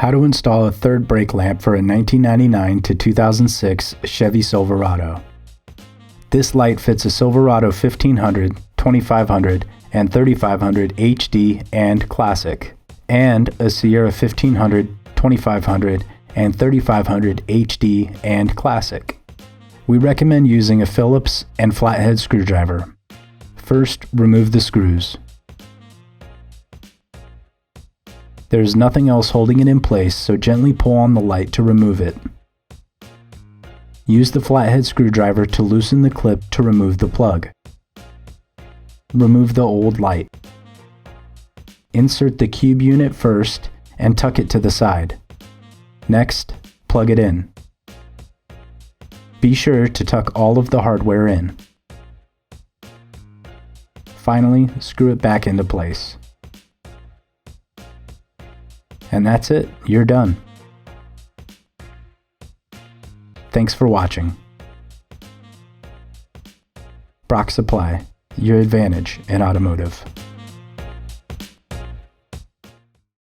How to install a third brake lamp for a 1999 to 2006 Chevy Silverado. This light fits a Silverado 1500, 2500, and 3500 HD and Classic, and a Sierra 1500, 2500, and 3500 HD and Classic. We recommend using a Phillips and flathead screwdriver. First, remove the screws. There is nothing else holding it in place, so gently pull on the light to remove it. Use the flathead screwdriver to loosen the clip to remove the plug. Remove the old light. Insert the cube unit first and tuck it to the side. Next, plug it in. Be sure to tuck all of the hardware in. Finally, screw it back into place. And that's it, you're done. Thanks for watching. Brock Supply, your advantage in automotive.